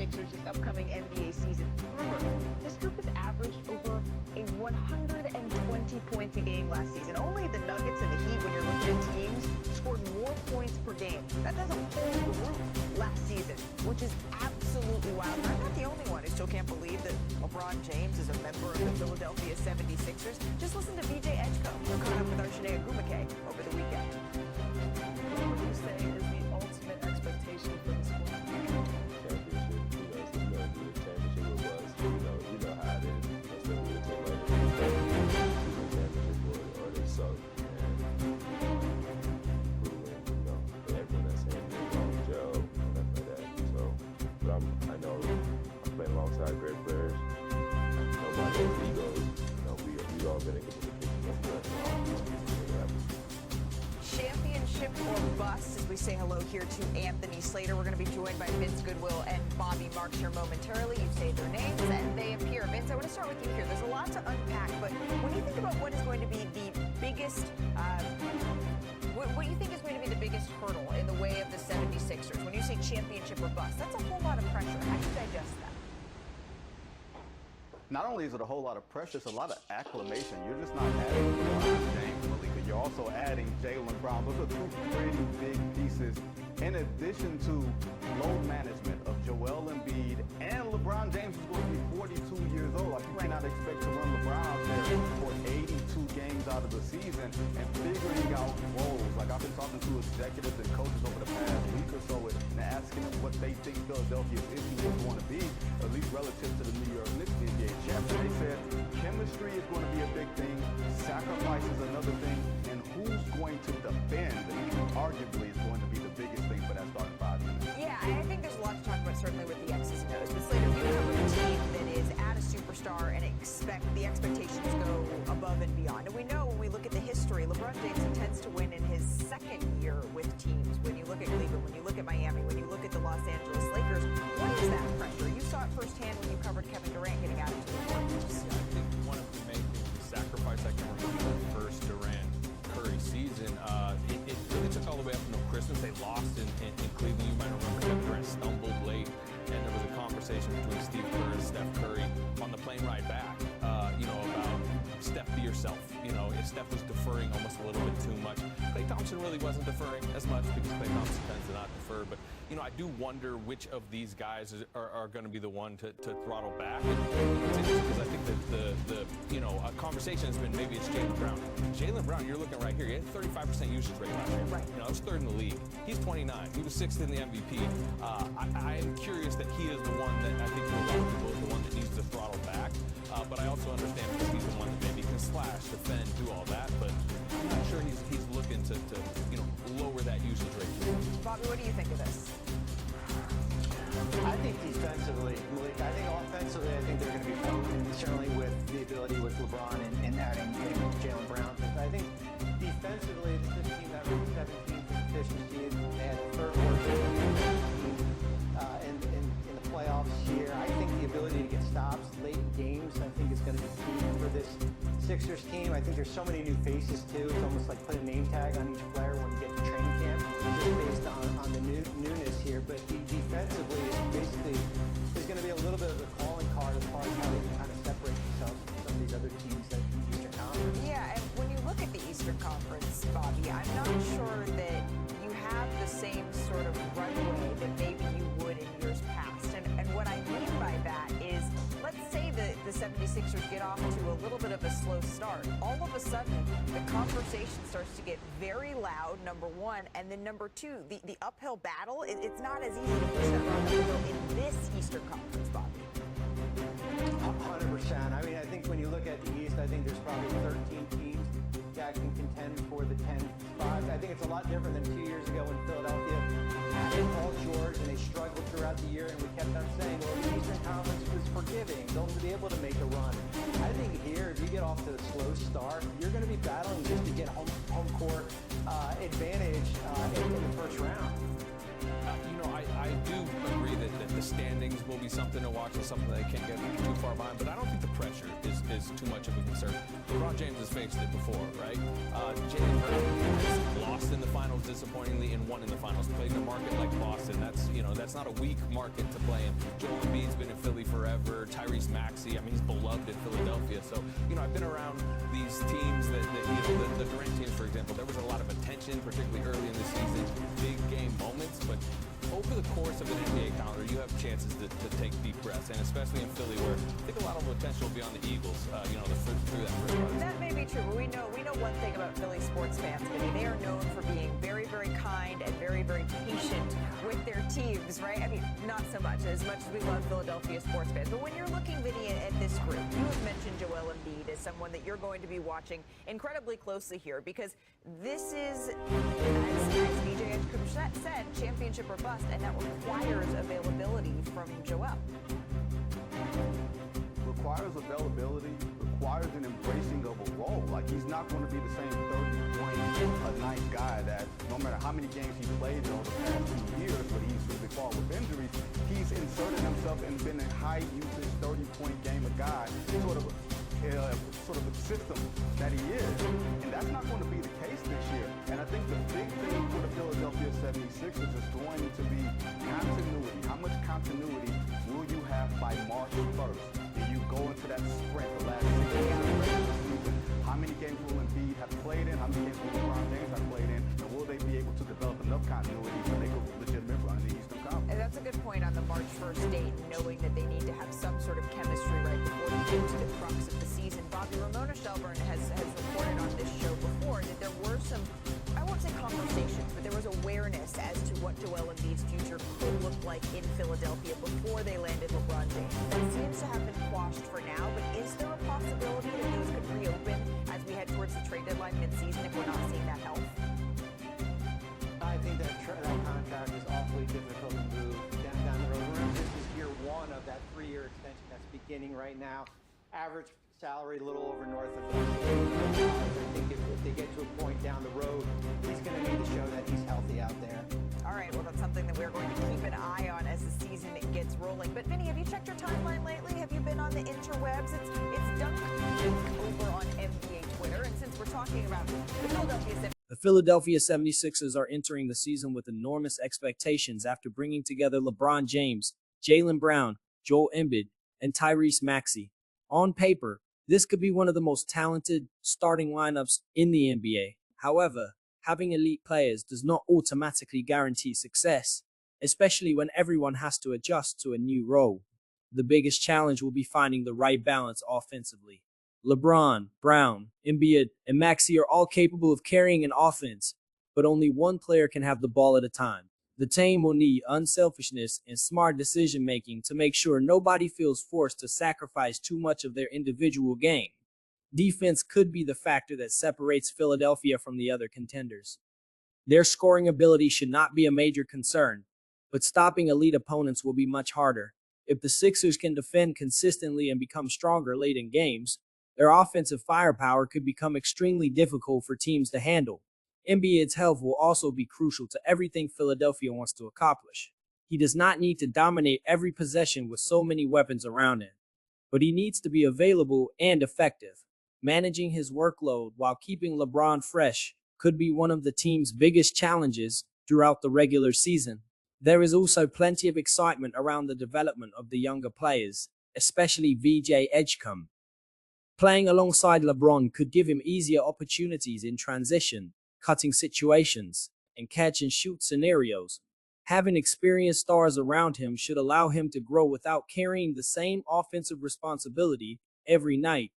76ers this upcoming NBA season. Remember, this group has averaged over a 120 points a game last season. Only the Nuggets and the Heat, when you're looking at teams, scored more points per game. That doesn't hold the group last season, which is absolutely wild. I'm not the only one who still can't believe that LeBron James is a member of the Philadelphia 76ers. Just listen to BJ Edgecombe, who caught up with Arshade Agumake over the weekend. What would you say is the ultimate expectation for the squad? Alongside great players. Nobody has egos. We all been in Championship or bust, as we say hello here to Anthony Slater. We're going to be joined by Vince Goodwill and Bobby Marks here momentarily. You say their names and they appear. Vince, I want to start with you here. There's a lot to unpack, but when you think about what is going to be the biggest, what you think is going to be the biggest hurdle in the way of the 76ers, when you say championship or bust, that's a whole lot of pressure. How do you digest that? Not only is it a whole lot of pressure, it's a lot of acclamation. You're just not adding LeBron James, Malika. You're also adding Jaylen Brown. Those are two pretty big pieces. In addition to load management of Joel Embiid, and LeBron James is going to be 42 years old. Like, you cannot expect to run LeBron out there for 82 games out of the season and figuring out roles. Like, I've been talking to executives and coaches over the past week or so and asking them what they think Philadelphia's issue is going to be, at least relative to the New York Knicks NBA champion. They said chemistry is going to be a big thing, sacrifice is another thing, and who's going to defend, arguably, is going to be the biggest thing for that starting five. Yeah, I think there's a lot to talk about, certainly with the X's and O's. But Slater, you cover a team that is at a superstar and the expectations go above and beyond. And we know when we look at the history, LeBron James tends to win in his second year with teams. When you look at Cleveland, when you look at Miami, when you look at the Los Angeles Lakers, what is that pressure? You saw it firsthand when you covered Kevin Durant getting out into the court. Yeah, I think one of the main things, the sacrifice I can remember the first Durant-Curry season, it really took all the way up until Christmas. They lost in Cleveland. You might remember Kevin Durant stumbled late, and there was a conversation between Steve Kerr and Steph Curry on the plane ride back, about Steph, be yourself. If Steph was deferring almost a little bit too much. Klay Thompson really wasn't deferring as much because Klay Thompson tends to not defer. But, I do wonder which of these guys are going to be the one to throttle back. Because I think that a conversation has been maybe it's Jaylen Brown. Jaylen Brown, you're looking right here. He had 35% usage rate last year. Right. That was third in the league. He's 29. He was sixth in the MVP. I am curious that he is the one that I think for a lot of people is the one that needs to throttle back. But I also understand because he's the one that maybe can slash, defend, do all that. But I'm not sure he's looking to lower that usage rate. Bobby, what do you think of this? I think defensively, Malik, I think offensively, I think they're going to be fine, certainly with the ability with LeBron and adding Jaylen Brown. I think defensively, this team that was 17th in efficiency. They had the third worst in the playoffs here. I think the ability to get stops late in games, I think is going to be key for this Sixers team. I think there's so many new faces too. It's almost like put a name tag on each player when you get to training camp, just based on the newness here. But defensively, basically, is going to be a little bit of a calling card as far as how they can kind of separate themselves from some of these other teams that in the Eastern Conference. Yeah, and when you look at the Eastern Conference, Bobby, I'm not sure that you have the same sort of runway that maybe you would in years past. And what I mean by that is, let's say that the 76ers get off to a little bit of a slow start. All of a sudden, the conversation starts to get very loud, number one, and then number two, the uphill battle, it's not as easy to push that rock uphill in this Eastern Conference, Bobby. 100%. I mean, I think when you look at the East, I think there's probably 13 teams that can contend for the 10 spots. I think it's a lot different than 2 years ago when Philadelphia had Paul George and they struggled throughout the year, and we kept on saying, well, the Eastern Conference was forgiving. They'll be able to make a run. I think here, if you get off to a slow start, you're going to be battling just to get home court advantage in the first round. I do agree that the standings will be something to watch and something that they can't get too far behind, but I don't think the pressure is too much of a concern. LeBron James has faced it before, right? Jaylen Brown has lost in the finals disappointingly and won in the finals. Played in a market like Boston. That's not a weak market to play in. Joel Embiid's been in Philly forever. Tyrese Maxey, I mean, he's beloved in Philadelphia. So, I've been around these teams that the Durant teams, for example, there was a lot of attention, particularly early in the season, big game moments, but over the course of an NBA calendar, you have chances to take deep breaths, and especially in Philly, where I think a lot of potential will be on the Eagles, through that first part. That may be true, but we know one thing about Philly sports fans, Vinny. They are known for being very, very kind and very, very patient with their teams, right? I mean, not so much as we love Philadelphia sports fans. But when you're looking, Vinny, at this group, you have mentioned Joel Embiid as someone that you're going to be watching incredibly closely here, because this is, as VJ said, championship or bust, and that requires availability from Joel. Requires availability, requires an embracing of a role. Like, he's not going to be the same 30-point-a-night guy that no matter how many games he played in over the past 2 years, but he's really fought with injuries, he's inserted himself and been a high-usage 30-point game a guy, sort of a system that he is. And that's not going to be the case this year. And I think the big thing for the Philadelphia 76ers is going to be continuity. How much continuity will you have by March 1st? You go into that sprint the last 6 games of the regular season. How many games will Embiid have played in? How many games will LeBron James have played in? And will they be able to develop enough continuity to make a legitimate run in the Eastern Conference? And that's a good point on the March 1st date, knowing that they need to have some sort of chemistry right before they get to the crux of the season. Bobby, Ramona Shelburne has reported on this show before that there were some, I won't say conversations, but there was awareness as to what Joel Embiid's future could look like in Philadelphia before they landed LeBron James. That seems to have been quashed for now, but is there a possibility that those could reopen as we head towards the trade deadline mid-season if we're not seeing that health? I think that contract is awfully difficult to move down the road. Remember, this is year one of that 3-year extension that's beginning right now. Average salary a little over north of $1 million. I think if they get to a point down the road, he's going to need to show that he's healthy out there. All right, well, that's something that we're going to keep an eye on as the season gets rolling. But, Vinny, have you checked your timeline lately? Have you been on the interwebs? It's done over on NBA Twitter. And since we're talking about the Philadelphia 76ers are entering the season with enormous expectations after bringing together LeBron James, Jaylen Brown, Joel Embiid, and Tyrese Maxey. On paper, this could be one of the most talented starting lineups in the NBA. However, having elite players does not automatically guarantee success, especially when everyone has to adjust to a new role. The biggest challenge will be finding the right balance offensively. LeBron, Brown, Embiid, and Maxey are all capable of carrying an offense, but only one player can have the ball at a time. The team will need unselfishness and smart decision-making to make sure nobody feels forced to sacrifice too much of their individual game. Defense could be the factor that separates Philadelphia from the other contenders. Their scoring ability should not be a major concern, but stopping elite opponents will be much harder. If the Sixers can defend consistently and become stronger late in games, their offensive firepower could become extremely difficult for teams to handle. Embiid's health will also be crucial to everything Philadelphia wants to accomplish. He does not need to dominate every possession with so many weapons around him, but he needs to be available and effective. Managing his workload while keeping LeBron fresh could be one of the team's biggest challenges throughout the regular season. There is also plenty of excitement around the development of the younger players, especially VJ Edgecombe. Playing alongside LeBron could give him easier opportunities in transition, cutting situations, and catch-and-shoot scenarios. Having experienced stars around him should allow him to grow without carrying the same offensive responsibility every night.